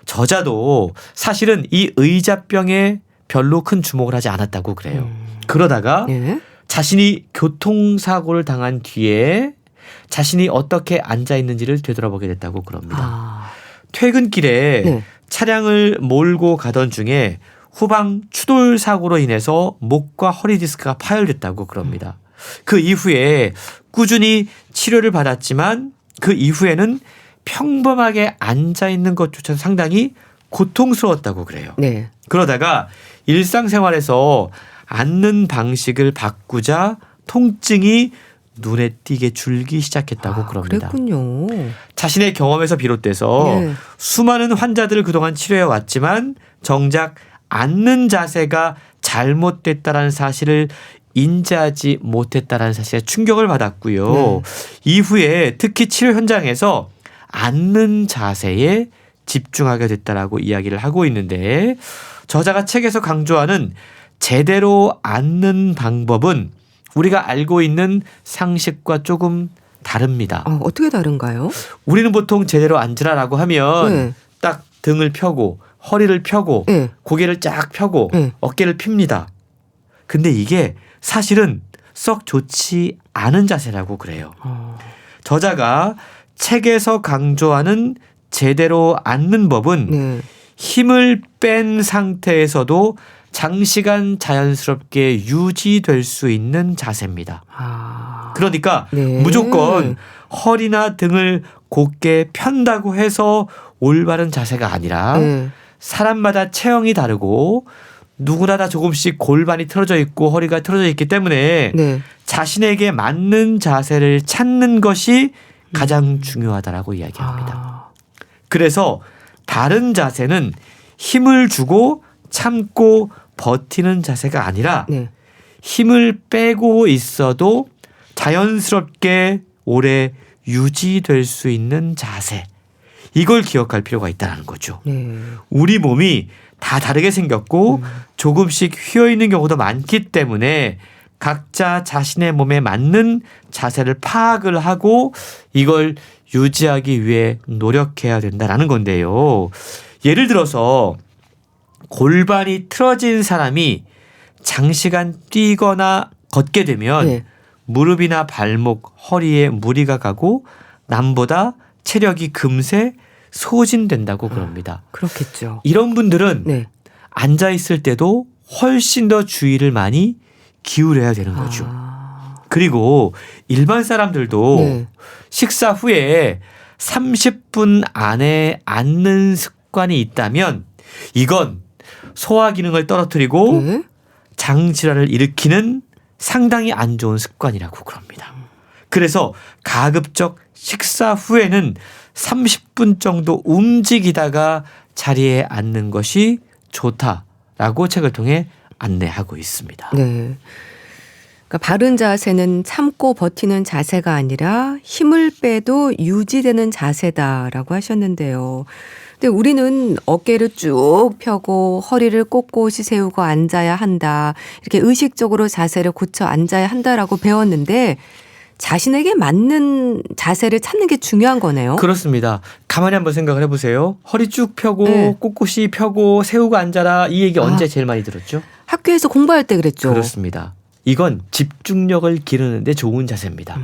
저자도 사실은 이 의자병에 별로 큰 주목을 하지 않았다고 그래요. 그러다가 네. 자신이 교통사고를 당한 뒤에 자신이 어떻게 앉아 있는지를 되돌아보게 됐다고 그럽니다. 아. 퇴근길에 네. 차량을 몰고 가던 중에 후방 추돌 사고로 인해서 목과 허리 디스크가 파열됐다고 그럽니다. 그 이후에 꾸준히 치료를 받았지만 그 이후에는 평범하게 앉아 있는 것조차도 상당히 고통스러웠다고 그래요. 네. 그러다가 일상생활에서 앉는 방식을 바꾸자 통증이 눈에 띄게 줄기 시작했다고 그럽니다. 그랬군요. 자신의 경험에서 비롯돼서 네. 수많은 환자들을 그동안 치료해 왔지만 정작 앉는 자세가 잘못됐다라는 사실을 인지하지 못했다라는 사실에 충격을 받았고요. 네. 이후에 특히 치료 현장에서 앉는 자세에 집중하게 됐다라고 이야기를 하고 있는데 저자가 책에서 강조하는 제대로 앉는 방법은 우리가 알고 있는 상식과 조금 다릅니다. 어떻게 다른가요? 우리는 보통 제대로 앉으라라고 하면 네. 딱 등을 펴고 허리를 펴고 네. 고개를 쫙 펴고 네. 어깨를 핍니다. 근데 이게 사실은 썩 좋지 않은 자세라고 그래요. 저자가 책에서 강조하는 제대로 앉는 법은 네. 힘을 뺀 상태에서도 장시간 자연스럽게 유지될 수 있는 자세입니다. 그러니까 네. 무조건 허리나 등을 곧게 편다고 해서 올바른 자세가 아니라 네. 사람마다 체형이 다르고 누구나 다 조금씩 골반이 틀어져 있고 허리가 틀어져 있기 때문에 네. 자신에게 맞는 자세를 찾는 것이 가장 중요하다라고 이야기합니다. 그래서 다른 자세는 힘을 주고 참고 버티는 자세가 아니라 네. 힘을 빼고 있어도 자연스럽게 오래 유지될 수 있는 자세. 이걸 기억할 필요가 있다는 거죠. 네. 우리 몸이 다 다르게 생겼고 조금씩 휘어있는 경우도 많기 때문에 각자 자신의 몸에 맞는 자세를 파악을 하고 이걸 유지하기 위해 노력해야 된다는 건데요. 예를 들어서 골반이 틀어진 사람이 장시간 뛰거나 걷게 되면 네. 무릎이나 발목, 허리에 무리가 가고 남보다 체력이 금세 소진된다고 그럽니다. 그렇겠죠. 이런 분들은 네. 앉아 있을 때도 훨씬 더 주의를 많이 기울여야 되는 거죠. 그리고 일반 사람들도 네. 식사 후에 30분 안에 앉는 습관이 있다면 이건 소화 기능을 떨어뜨리고 네. 장 질환을 일으키는 상당히 안 좋은 습관이라고 그럽니다. 그래서 가급적 식사 후에는 30분 정도 움직이다가 자리에 앉는 것이 좋다라고 책을 통해 안내하고 있습니다. 네. 그러니까 바른 자세는 참고 버티는 자세가 아니라 힘을 빼도 유지되는 자세다라고 하셨는데요. 근데 우리는 어깨를 쭉 펴고 허리를 꼿꼿이 세우고 앉아야 한다. 이렇게 의식적으로 자세를 고쳐 앉아야 한다라고 배웠는데 자신에게 맞는 자세를 찾는 게 중요한 거네요. 그렇습니다. 가만히 한번 생각을 해보세요. 허리 쭉 펴고 네. 꼿꼿이 펴고 세우고 앉아라. 이 얘기 언제 제일 많이 들었죠? 학교에서 공부할 때 그랬죠. 그렇습니다. 이건 집중력을 기르는데 좋은 자세입니다.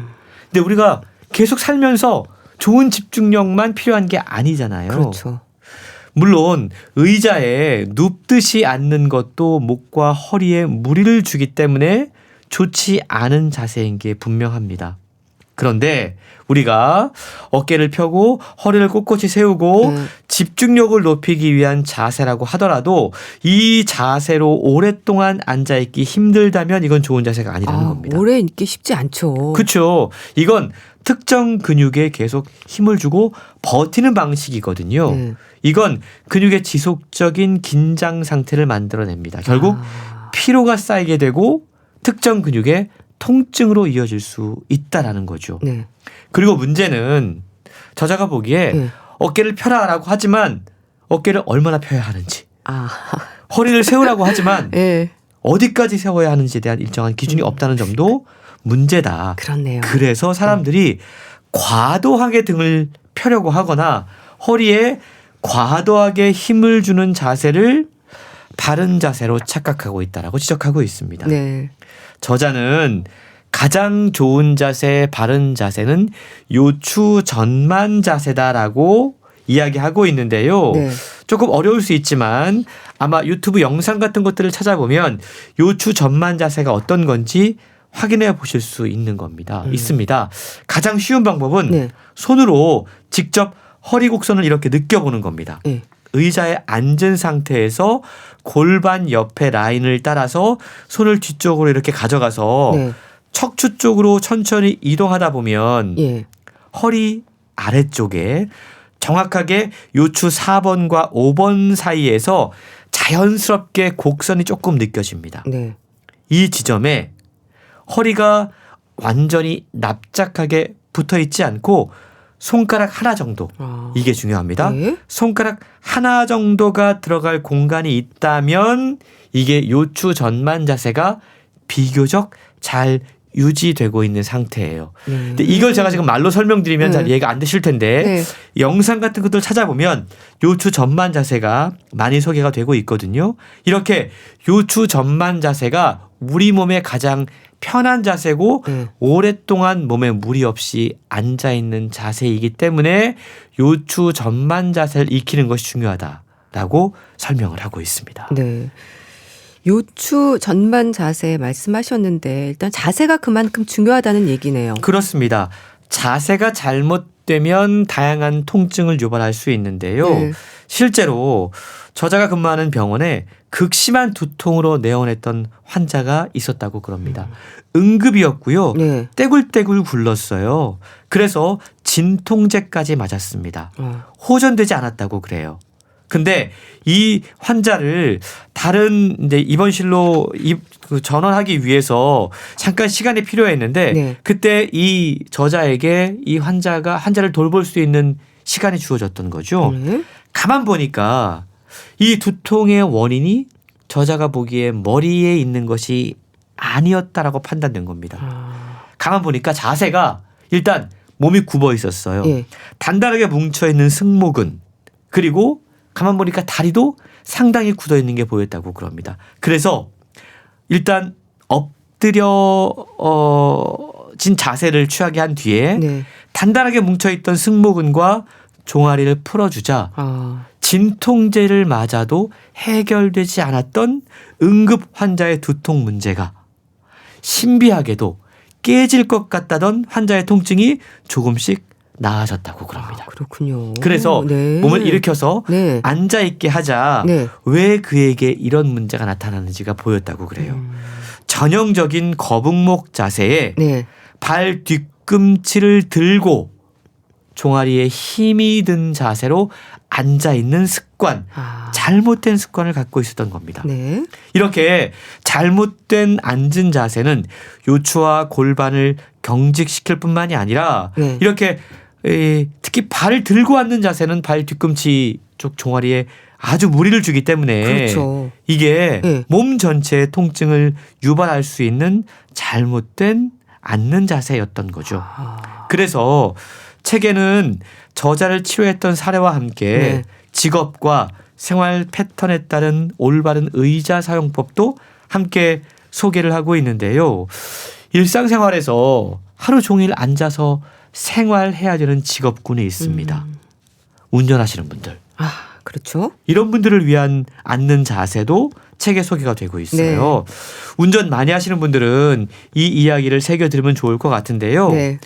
근데 우리가 계속 살면서 좋은 집중력만 필요한 게 아니잖아요. 그렇죠. 물론 의자에 눕듯이 앉는 것도 목과 허리에 무리를 주기 때문에 좋지 않은 자세인 게 분명합니다. 그런데 우리가 어깨를 펴고 허리를 꼿꼿이 세우고 집중력을 높이기 위한 자세라고 하더라도 이 자세로 오랫동안 앉아있기 힘들다면 이건 좋은 자세가 아니라는 겁니다. 오래 있기 쉽지 않죠. 그렇죠. 이건 특정 근육에 계속 힘을 주고 버티는 방식이거든요. 이건 근육의 지속적인 긴장 상태를 만들어냅니다. 결국 피로가 쌓이게 되고 특정 근육의 통증으로 이어질 수 있다라는 거죠. 네. 그리고 문제는 저자가 보기에 어깨를 펴라라고 하지만 어깨를 얼마나 펴야 하는지 허리를 세우라고 하지만 네. 어디까지 세워야 하는지에 대한 일정한 기준이 없다는 점도 문제다. 그렇네요. 그래서 사람들이 과도하게 등을 펴려고 하거나 허리에 과도하게 힘을 주는 자세를 바른 자세로 착각하고 있다라고 지적하고 있습니다. 네. 저자는 가장 좋은 자세, 바른 자세는 요추 전만 자세다라고 이야기하고 있는데요. 네. 조금 어려울 수 있지만 아마 유튜브 영상 같은 것들을 찾아보면 요추 전만 자세가 어떤 건지 확인해 보실 수 있는 겁니다. 있습니다. 가장 쉬운 방법은 네. 손으로 직접 허리 곡선을 이렇게 느껴보는 겁니다. 네. 의자에 앉은 상태에서 골반 옆에 라인을 따라서 손을 뒤쪽으로 이렇게 가져가서 네. 척추 쪽으로 천천히 이동하다 보면 예. 허리 아래쪽에 정확하게 요추 4번과 5번 사이에서 자연스럽게 곡선이 조금 느껴집니다. 네. 이 지점에 허리가 완전히 납작하게 붙어 있지 않고 손가락 하나 정도, 이게 중요합니다. 네. 손가락 하나 정도가 들어갈 공간이 있다면 이게 요추 전만 자세가 비교적 잘 유지되고 있는 상태예요. 근데 이걸 제가 지금 말로 설명드리면 잘 이해가 안 되실 텐데 네. 영상 같은 것들 찾아보면 요추 전만 자세가 많이 소개가 되고 있거든요. 이렇게 요추 전만 자세가 우리 몸에 가장 편한 자세고 오랫동안 몸에 무리 없이 앉아있는 자세이기 때문에 요추 전만 자세를 익히는 것이 중요하다라고 설명을 하고 있습니다. 네. 요추 전만 자세 말씀하셨는데 일단 자세가 그만큼 중요하다는 얘기네요. 그렇습니다. 자세가 잘못되면 다양한 통증을 유발할 수 있는데요. 네. 실제로 저자가 근무하는 병원에 극심한 두통으로 내원했던 환자가 있었다고 그럽니다. 응급이었고요. 네. 떼굴떼굴 굴렀어요. 그래서 진통제까지 맞았습니다. 호전되지 않았다고 그래요. 근데 이 환자를 다른 이제 입원실로 전원하기 위해서 잠깐 시간이 필요했는데 네. 그때 이 저자에게 이 환자를 돌볼 수 있는 시간이 주어졌던 거죠. 가만 보니까 이 두통의 원인이 저자가 보기에 머리에 있는 것이 아니었다라고 판단된 겁니다. 가만 보니까 자세가 일단 몸이 굽어 있었어요. 예. 단단하게 뭉쳐 있는 승모근 그리고 가만 보니까 다리도 상당히 굳어 있는 게 보였다고 그럽니다. 그래서 일단 엎드려진 자세를 취하게 한 뒤에 네. 단단하게 뭉쳐있던 승모근과 종아리를 풀어주자 진통제를 맞아도 해결되지 않았던 응급 환자의 두통 문제가 신비하게도 깨질 것 같다던 환자의 통증이 조금씩 나아졌다고 그럽니다. 그렇군요. 그래서 네. 몸을 일으켜서 네. 앉아있게 하자 네. 왜 그에게 이런 문제가 나타나는지가 보였다고 그래요. 전형적인 거북목 자세에 네. 발 뒤꿈치를 들고 종아리에 힘이 든 자세로 앉아있는 습관, 잘못된 습관을 갖고 있었던 겁니다. 네. 이렇게 잘못된 앉은 자세는 요추와 골반을 경직시킬 뿐만이 아니라 네. 이렇게 특히 발을 들고 앉는 자세는 발 뒤꿈치 쪽 종아리에 아주 무리를 주기 때문에 그렇죠. 이게 네. 몸 전체의 통증을 유발할 수 있는 잘못된 앉는 자세였던 거죠. 그래서 책에는 저자를 치료했던 사례와 함께 네. 직업과 생활 패턴에 따른 올바른 의자 사용법도 함께 소개를 하고 있는데요. 일상생활에서 하루 종일 앉아서 생활해야 되는 직업군이 있습니다. 운전하시는 분들. 그렇죠. 이런 분들을 위한 앉는 자세도 책에 소개가 되고 있어요. 네. 운전 많이 하시는 분들은 이 이야기를 새겨들으면 좋을 것 같은데요. 네.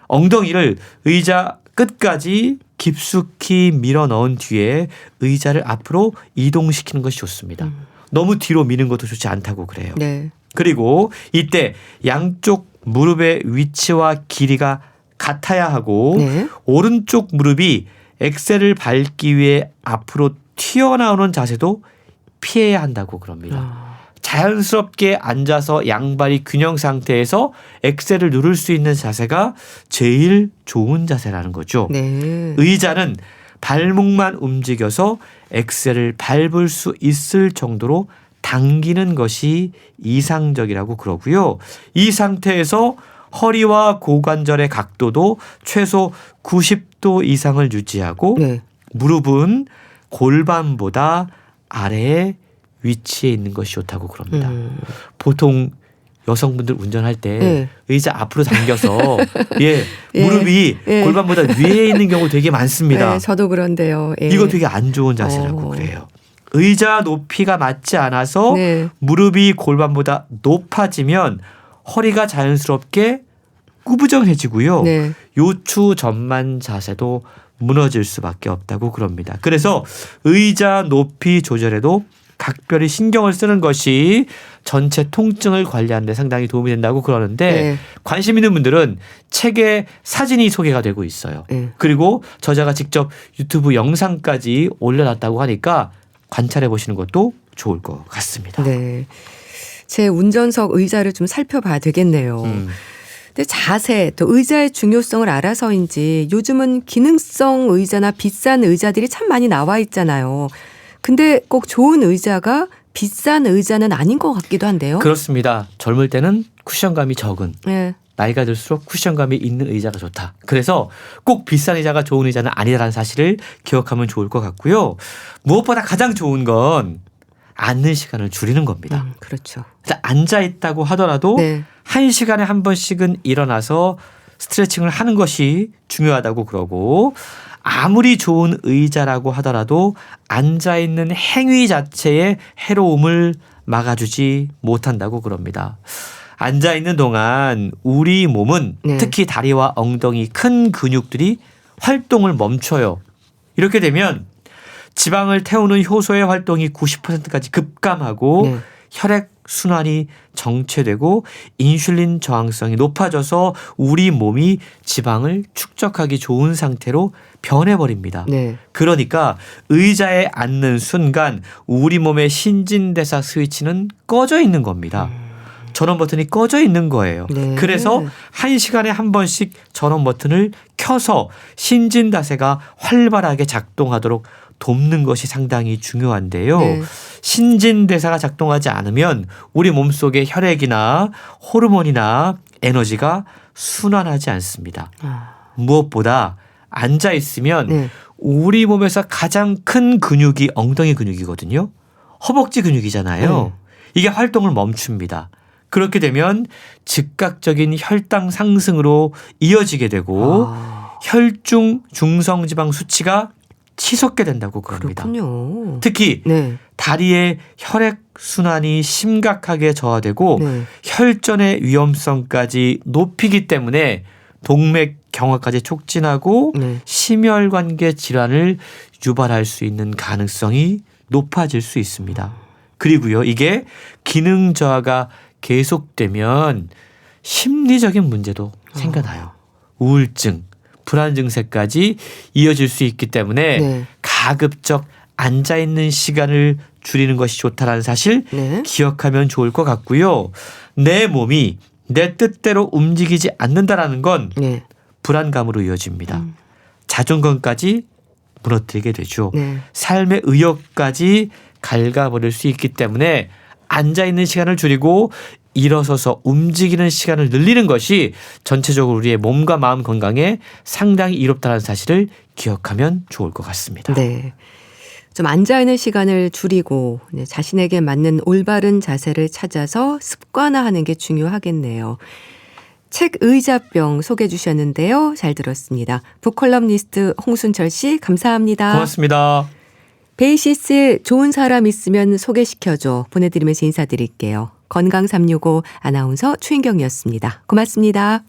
엉덩이를 의자 끝까지 깊숙이 밀어 넣은 뒤에 의자를 앞으로 이동시키는 것이 좋습니다. 너무 뒤로 미는 것도 좋지 않다고 그래요. 네. 그리고 이때 양쪽 무릎의 위치와 길이가 같아야 하고 네. 오른쪽 무릎이 엑셀을 밟기 위해 앞으로 튀어나오는 자세도 피해야 한다고 그럽니다. 자연스럽게 앉아서 양발이 균형 상태에서 엑셀을 누를 수 있는 자세가 제일 좋은 자세라는 거죠. 네. 의자는 발목만 움직여서 엑셀을 밟을 수 있을 정도로 당기는 것이 이상적이라고 그러고요. 이 상태에서 허리와 고관절의 각도도 최소 90도 이상을 유지하고 네. 무릎은 골반보다 아래에 위치해 있는 것이 좋다고 그럽니다. 보통 여성분들 운전할 때 네. 의자 앞으로 당겨서 예, 예. 무릎이 예. 골반보다 위에 있는 경우 되게 많습니다. 네, 저도 그런데요. 예. 이거 되게 안 좋은 자세라고 그래요. 의자 높이가 맞지 않아서 네. 무릎이 골반보다 높아지면 허리가 자연스럽게 구부정해지고요. 네. 요추 전만 자세도 무너질 수밖에 없다고 그럽니다. 그래서 의자 높이 조절에도 각별히 신경을 쓰는 것이 전체 통증을 관리하는 데 상당히 도움이 된다고 그러는데 네. 관심 있는 분들은 책에 사진이 소개가 되고 있어요. 네. 그리고 저자가 직접 유튜브 영상까지 올려놨다고 하니까 관찰해 보시는 것도 좋을 것 같습니다. 네. 제 운전석 의자를 좀 살펴봐야 되겠네요. 근데 자세 또 의자의 중요성을 알아서인지 요즘은 기능성 의자나 비싼 의자들이 참 많이 나와 있잖아요. 근데 꼭 좋은 의자가 비싼 의자는 아닌 것 같기도 한데요. 그렇습니다. 젊을 때는 쿠션감이 적은 네. 나이가 들수록 쿠션감이 있는 의자가 좋다. 그래서 꼭 비싼 의자가 좋은 의자는 아니라는 사실을 기억하면 좋을 것 같고요. 무엇보다 가장 좋은 건 앉는 시간을 줄이는 겁니다. 그렇죠. 앉아 있다고 하더라도 네. 1시간에 한 번씩은 일어나서 스트레칭을 하는 것이 중요하다고 그러고 아무리 좋은 의자라고 하더라도 앉아있는 행위 자체의 해로움을 막아주지 못한다고 그럽니다. 앉아있는 동안 우리 몸은 네. 특히 다리와 엉덩이 큰 근육들이 활동을 멈춰요. 이렇게 되면 지방을 태우는 효소의 활동이 90%까지 급감하고 네. 혈액 순환이 정체되고 인슐린 저항성이 높아져서 우리 몸이 지방을 축적하기 좋은 상태로 변해버립니다. 네. 그러니까 의자에 앉는 순간 우리 몸의 신진대사 스위치는 꺼져 있는 겁니다. 전원 버튼이 꺼져 있는 거예요. 네. 그래서 1시간에 한 번씩 전원 버튼을 켜서 신진대사가 활발하게 작동하도록 돕는 것이 상당히 중요한데요. 네. 신진대사가 작동하지 않으면 우리 몸속의 혈액이나 호르몬이나 에너지가 순환하지 않습니다. 무엇보다 앉아 있으면 네. 우리 몸에서 가장 큰 근육이 엉덩이 근육이거든요. 허벅지 근육이잖아요. 이게 활동을 멈춥니다. 그렇게 되면 즉각적인 혈당 상승으로 이어지게 되고 혈중 중성지방 수치가 치솟게 된다고 그럽니다. 그렇군요. 특히 네. 다리의 혈액 순환이 심각하게 저하되고 네. 혈전의 위험성까지 높이기 때문에 동맥 경화까지 촉진하고 네. 심혈관계 질환을 유발할 수 있는 가능성이 높아질 수 있습니다. 그리고요, 이게 기능 저하가 계속되면 심리적인 문제도 생겨나요. 우울증, 불안 증세까지 이어질 수 있기 때문에 네. 가급적 앉아있는 시간을 줄이는 것이 좋다는 사실 네. 기억하면 좋을 것 같고요. 내 몸이 내 뜻대로 움직이지 않는다라는 건 네. 불안감으로 이어집니다. 자존감까지 무너뜨리게 되죠. 네. 삶의 의욕까지 갉아버릴 수 있기 때문에 앉아있는 시간을 줄이고 일어서서 움직이는 시간을 늘리는 것이 전체적으로 우리의 몸과 마음 건강에 상당히 이롭다는 사실을 기억하면 좋을 것 같습니다. 네. 좀 앉아있는 시간을 줄이고 자신에게 맞는 올바른 자세를 찾아서 습관화하는 게 중요하겠네요. 책 의자병 소개해 주셨는데요. 잘 들었습니다. 북컬럼니스트 홍순철 씨 감사합니다. 고맙습니다. 베이시스의 좋은 사람 있으면 소개시켜줘 보내드리면서 인사드릴게요. 건강365 아나운서 추인경이었습니다. 고맙습니다.